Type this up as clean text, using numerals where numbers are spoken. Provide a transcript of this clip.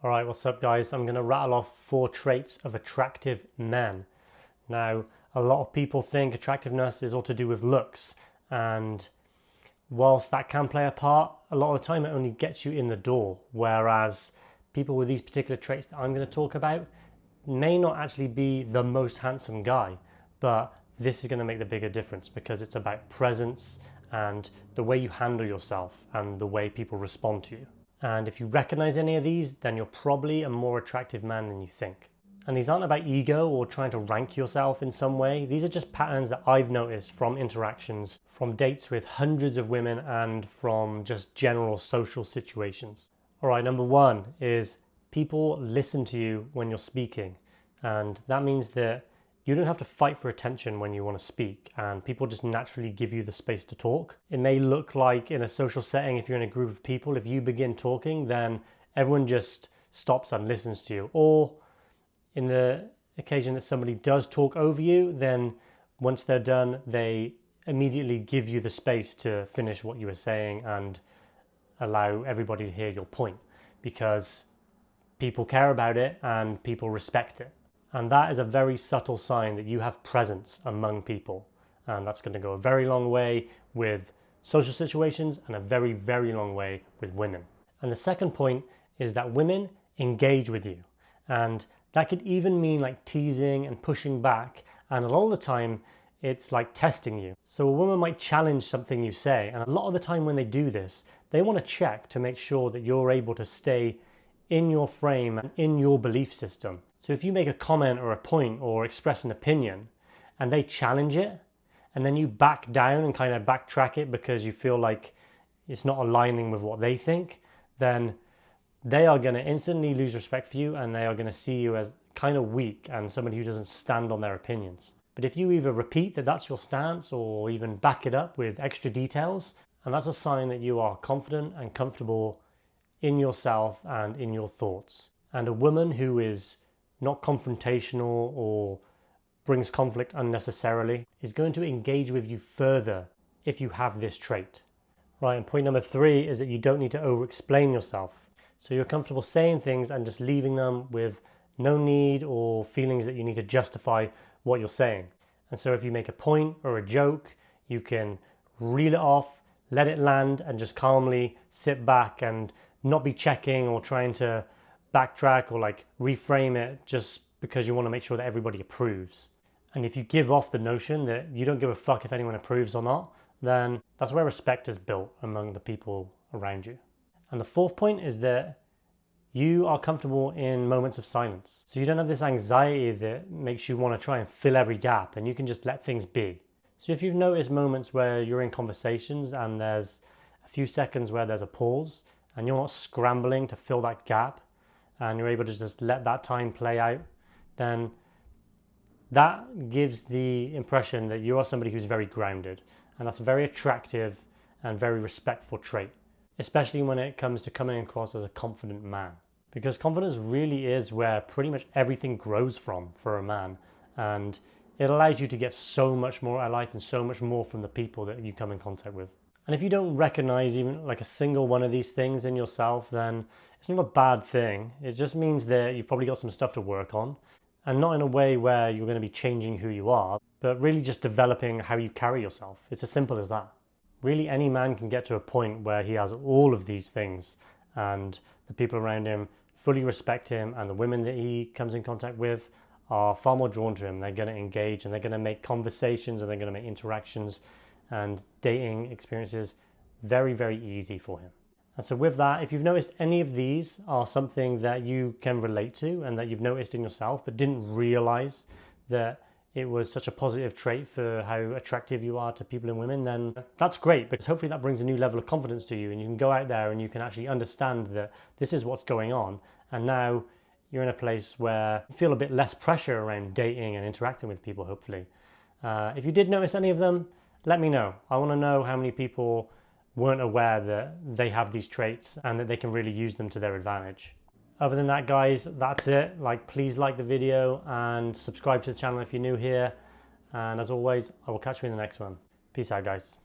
Alright, what's up guys? I'm going to rattle off 4 traits of attractive men. Now, a lot of people think attractiveness is all to do with looks, and whilst that can play a part, a lot of the time it only gets you in the door, whereas people with these particular traits that I'm going to talk about may not actually be the most handsome guy, but this is going to make the bigger difference because it's about presence and the way you handle yourself and the way people respond to you. And if you recognize any of these, then you're probably a more attractive man than you think. And these aren't about ego or trying to rank yourself in some way. These are just patterns that I've noticed from interactions, from dates with hundreds of women, and from just general social situations. All right, number 1 is people listen to you when you're speaking. And that means that you don't have to fight for attention when you want to speak, and people just naturally give you the space to talk. It may look like in a social setting, if you're in a group of people, if you begin talking, then everyone just stops and listens to you. Or in the occasion that somebody does talk over you, then once they're done, they immediately give you the space to finish what you were saying and allow everybody to hear your point, because people care about it and people respect it. And that is a very subtle sign that you have presence among people. And that's going to go a very long way with social situations and a very, very long way with women. And the second point is that women engage with you. And that could even mean like teasing and pushing back. And a lot of the time, it's like testing you. So a woman might challenge something you say. And a lot of the time when they do this, they want to check to make sure that you're able to stay in your frame and in your belief system. So if you make a comment or a point or express an opinion and they challenge it, and then you back down and kind of backtrack it because you feel like it's not aligning with what they think, then they are going to instantly lose respect for you, and they are going to see you as kind of weak and somebody who doesn't stand on their opinions. But if you either repeat that that's your stance or even back it up with extra details, and that's a sign that you are confident and comfortable in yourself and in your thoughts. And a woman who is not confrontational or brings conflict unnecessarily is going to engage with you further if you have this trait. Right, and point number 3 is that you don't need to over-explain yourself. So you're comfortable saying things and just leaving them with no need or feelings that you need to justify what you're saying. And so if you make a point or a joke, you can reel it off, let it land, and just calmly sit back and not be checking or trying to backtrack or like reframe it just because you want to make sure that everybody approves. And if you give off the notion that you don't give a fuck if anyone approves or not, then that's where respect is built among the people around you. And the 4th point is that you are comfortable in moments of silence. So you don't have this anxiety that makes you want to try and fill every gap, and you can just let things be. So if you've noticed moments where you're in conversations and there's a few seconds where there's a pause and you're not scrambling to fill that gap, and you're able to just let that time play out, then that gives the impression that you are somebody who's very grounded. And that's a very attractive and very respectful trait, especially when it comes to coming across as a confident man. Because confidence really is where pretty much everything grows from for a man. And it allows you to get so much more out of life and so much more from the people that you come in contact with. And if you don't recognize even like a single one of these things in yourself, then it's not a bad thing. It just means that you've probably got some stuff to work on, and not in a way where you're going to be changing who you are, but really just developing how you carry yourself. It's as simple as that. Really, any man can get to a point where he has all of these things, and the people around him fully respect him, and the women that he comes in contact with are far more drawn to him. They're going to engage, and they're going to make conversations, and they're going to make interactions and dating experiences very, very easy for him. And so with that, if you've noticed any of these are something that you can relate to and that you've noticed in yourself but didn't realize that it was such a positive trait for how attractive you are to people and women, then that's great, because hopefully that brings a new level of confidence to you, and you can go out there and you can actually understand that this is what's going on, and now you're in a place where you feel a bit less pressure around dating and interacting with people, hopefully. If you did notice any of them, let me know. I want to know how many people weren't aware that they have these traits and that they can really use them to their advantage. Other than that, guys, that's it. Please like the video and subscribe to the channel if you're new here. And as always, I will catch you in the next one. Peace out, guys.